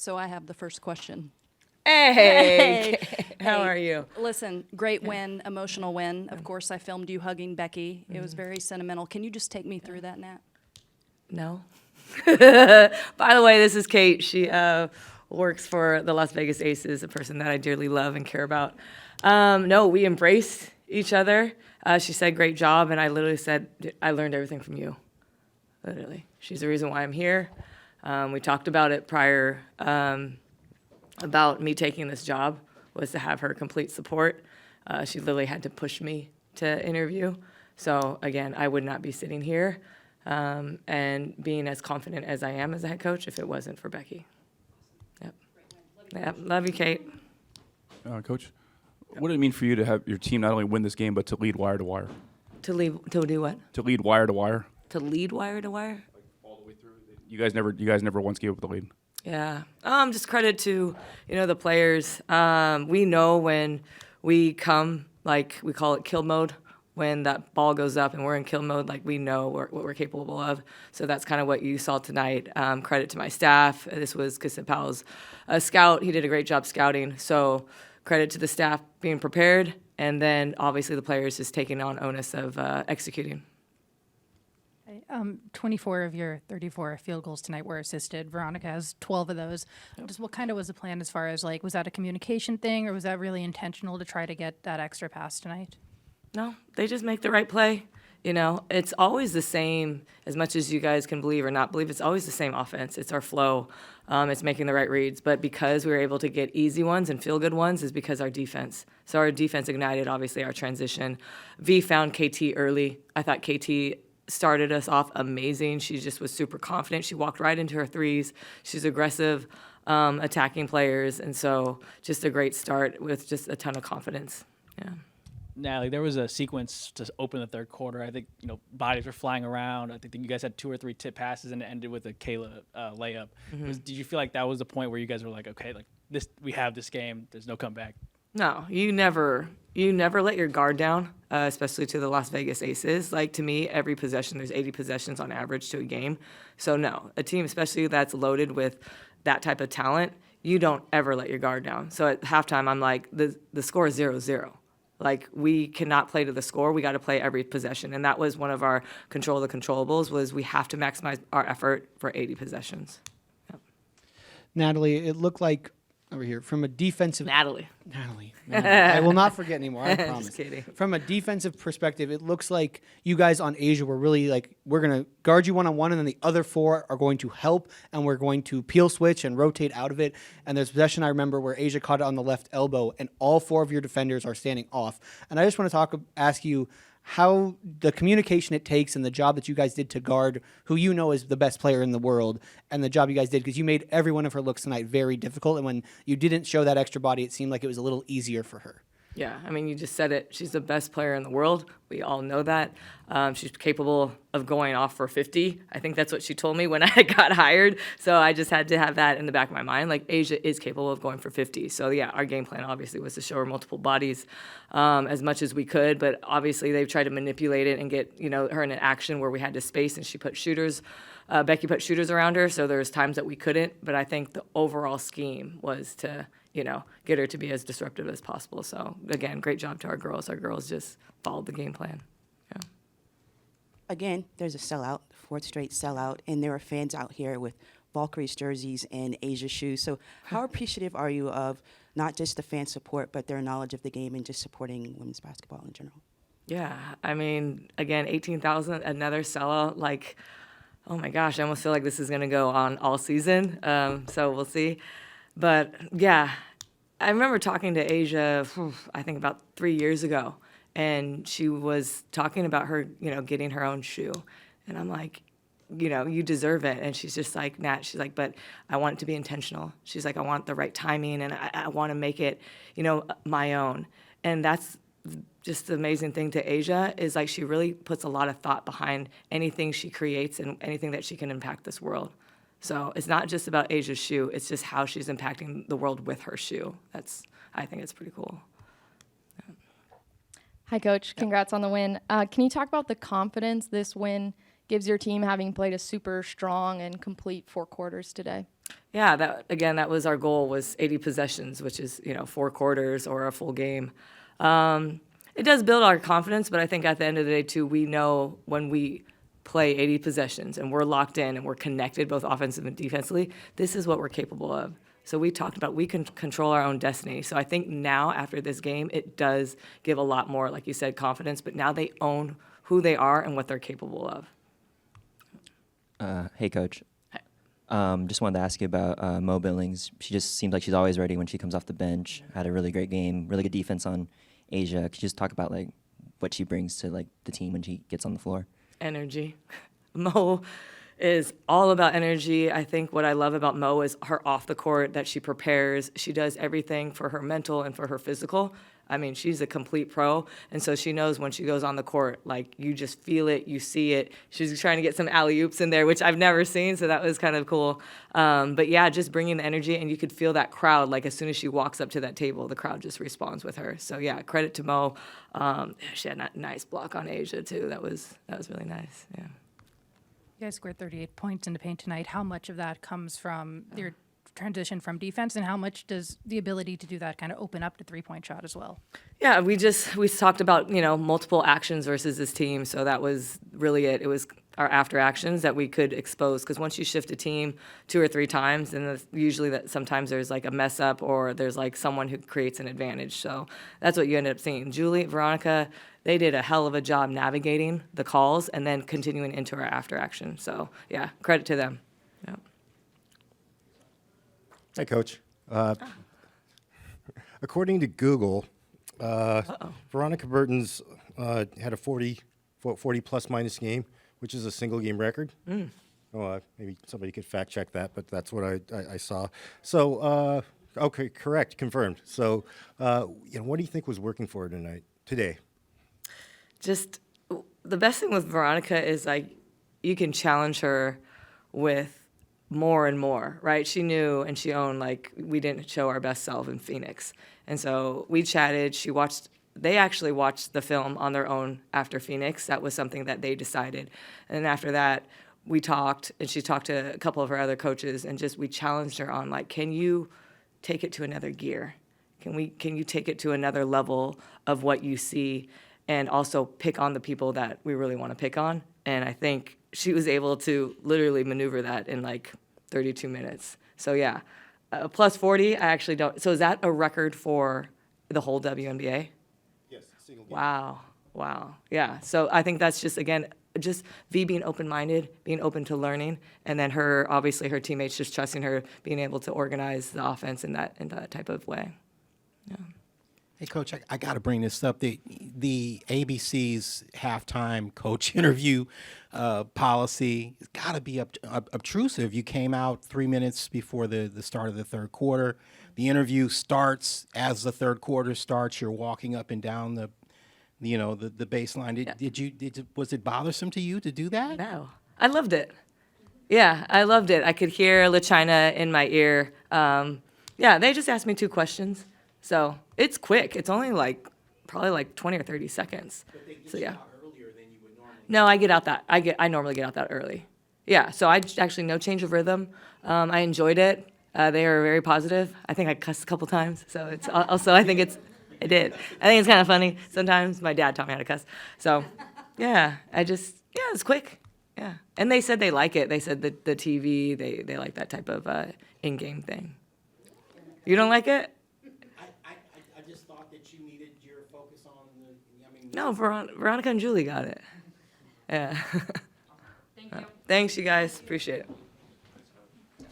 so I have the first question. Hey, Hey. how are you? Listen, great win, emotional win. Of course, I filmed you hugging Becky. It was very sentimental. Can you just take me through that, Nat? No. By the way, this is Kate. She works for the Las Vegas Aces, a person that I dearly love and care about. No, we embraced each other. She said, great job. And I literally said, I learned everything from you. Literally. She's the reason why I'm here. We talked about it prior, about me taking this job, was to have her complete support. She literally had to push me to interview. So again, I would not be sitting here and being as confident as I am as a head coach if it wasn't for Becky. Yep. Yep. Love you, Kate. Coach, what did it mean for you to have your team not only win this game, but to lead wire to wire? To do what? To lead wire to wire? To lead wire to wire? Like all the way through? You guys never once gave up the lead. Yeah. Just credit to, the players. We know when we come, like we call it kill mode, when that ball goes up and we're in kill mode, like we know what we're capable of. So that's kind of what you saw tonight. Credit to my staff. This was Kasipal's scout. He did a great job scouting. So credit to the staff being prepared. And then obviously the players just taking on onus of executing. 24 of your 34 field goals tonight were assisted. Veronica has 12 of those. Yep. Just what kind of was the plan as far as was that a communication thing or was that really intentional to try to get that extra pass tonight? No, they just make the right play. It's always the same, as much as you guys can believe or not believe, it's always the same offense. It's our flow. It's making the right reads. But because we were able to get easy ones and feel good ones is because our defense. So our defense ignited, obviously, our transition. V found KT early. I thought KT started us off amazing. She just was super confident. She walked right into her threes. She's aggressive, attacking players. And so just a great start with just a ton of confidence. Yeah. Natalie, there was a sequence to open the third quarter. I think, bodies were flying around. I think you guys had 2 or 3 tip passes and it ended with a Kayla layup. Mm-hmm. Did you feel like that was the point where you guys were like, okay, this, we have this game. There's no comeback? No, you never let your guard down, especially to the Las Vegas Aces. Like, to me, every possession, there's 80 possessions on average to a game. So, no, a team, especially that's loaded with that type of talent, you don't ever let your guard down. So at halftime, I'm like, the score is 0-0. Like, we cannot play to the score. We got to play every possession. And that was one of our control the controllables, was we have to maximize our effort for 80 possessions. Yep. Natalie, it looked like over here from a defensive Natalie. I will not forget anymore, I promise. Just kidding. From a defensive perspective, it looks like you guys on Asia were really like, we're going to guard you one-on-one, and then the other 4 are going to help, and we're going to peel switch and rotate out of it. And there's a possession I remember where Asia caught it on the left elbow, and all 4 of your defenders are standing off. And I just want to ask you how the communication it takes and the job that you guys did to guard who you know is the best player in the world, and the job you guys did, because you made every one of her looks tonight very difficult, and when you didn't show that extra body, it seemed like it was a little easier for her. Yeah, I mean, you just said it. She's the best player in the world. We all know that. She's capable of going off for 50. I think that's what she told me when I got hired. So I just had to have that in the back of my mind. Like, Asia is capable of going for 50. So, yeah, our game plan obviously was to show her multiple bodies as much as we could. But obviously they've tried to manipulate it and get, her in an action where we had to space, and she put shooters. Becky put shooters around her, so there's times that we couldn't. But I think the overall scheme was to get her to be as disruptive as possible. So, again, great job to our girls. Our girls just followed the game plan. Yeah. Again, there's a sellout, 4th straight sellout, and there are fans out here with Valkyrie's jerseys and Asia shoes. So how appreciative are you of not just the fan support, but their knowledge of the game and just supporting women's basketball in general? Yeah, I mean, again, 18,000, another sellout. Like, oh my gosh, I almost feel like this is going to go on all season. So we'll see. But, yeah, I remember talking to Asia, I think about 3 years ago, and she was talking about her, getting her own shoe. And I'm like, you deserve it. And she's just like, Nat, she's like, but I want it to be intentional. She's like, I want the right timing, and I want to make it, my own. And that's just the amazing thing to Asia, is like she really puts a lot of thought behind anything she creates and anything that she can impact this world. So it's not just about Asia's shoe, it's just how she's impacting the world with her shoe. I think it's pretty cool. Hi, Coach. Congrats on the win. Can you talk about the confidence this win gives your team having played a super strong and complete 4 quarters today? Yeah, that was our goal, was 80 possessions, which is 4 quarters or a full game. It does build our confidence, but I think at the end of the day too, we know when we play 80 possessions and we're locked in and we're connected both offensive and defensively, this is what we're capable of. So we talked about we can control our own destiny. So I think now after this game, it does give a lot more, like you said, confidence, but now they own who they are and what they're capable of. Hey, Coach. Just wanted to ask you about Mo Billings. She just seems like she's always ready when she comes off the bench. Had a really great game, really good defense on Asia. Could you just talk about like what she brings to like the team when she gets on the floor? Energy. Mo is all about energy. I think what I love about Mo is her off the court, that she prepares. She does everything for her mental and for her physical. I mean, she's a complete pro, and so she knows when she goes on the court, like, you just feel it, you see it. She's trying to get some alley-oops in there, which I've never seen, so that was kind of cool. But yeah, just bringing the energy, and you could feel that crowd, like, as soon as she walks up to that table, the crowd just responds with her. So yeah, credit to Mo. She had a nice block on Asia, too. That was really nice, yeah. You guys scored 38 points in the paint tonight. How much of that comes from your transition from defense, and how much does the ability to do that kind of open up the three-point shot as well? Yeah, we talked about, multiple actions versus this team, so that was really it. It was our after actions that we could expose, because once you shift a team 2 or 3 times, then usually that sometimes there's like a mess up or there's like someone who creates an advantage. So that's what you ended up seeing. Julie, Veronica, they did a hell of a job navigating the calls and then continuing into our after action. So yeah, credit to them. Yeah. Hi, Coach. According to Google, Veronica Burton's had a 40 plus minus game, which is a single game record. Maybe somebody could fact check that, but that's what I saw. So, okay, correct, confirmed. So, what do you think was working for her today? Just the best thing with Veronica is like you can challenge her with more and more, right? She knew and she owned, like, we didn't show our best self in Phoenix. And so we chatted. They actually watched the film on their own after Phoenix. That was something that they decided. And then after that, we talked, and she talked to a couple of her other coaches, and we challenged her on, like, can you take it to another gear? Can you take it to another level of what you see, and also pick on the people that we really want to pick on? And I think she was able to literally maneuver that in like 32 minutes. So yeah, plus 40, I actually don't. So is that a record for the whole WNBA? Yes, single game. Wow. Yeah, so I think that's just V being open-minded, being open to learning, and then obviously her teammates just trusting her, being able to organize the offense in that type of way. Yeah. Hey, Coach, I got to bring this up. The ABC's halftime coach interview policy has got to be obtrusive. You came out 3 minutes before the start of the third quarter. The interview starts as the third quarter starts. You're walking up and down the baseline. Was it bothersome to you to do that? No, I loved it. Yeah, I loved it. I could hear LaChina in my ear. Yeah, they just asked me 2 questions. So it's quick. It's only probably like 20 or 30 seconds. But they get so you yeah. out earlier than you would normally. No, I normally get out that early. Yeah, so actually no change of rhythm. I enjoyed it. They were very positive. I think I cussed a couple times. So it's also, I think I did. I think it's kind of funny. Sometimes my dad taught me how to cuss. So yeah, it's quick. Yeah. And they said they like it. They said the TV, they like that type of in-game thing. You don't like it? I just thought that you needed your focus on No, Veronica and Julie got it. Yeah. Thank you. Thanks, you guys. Appreciate it.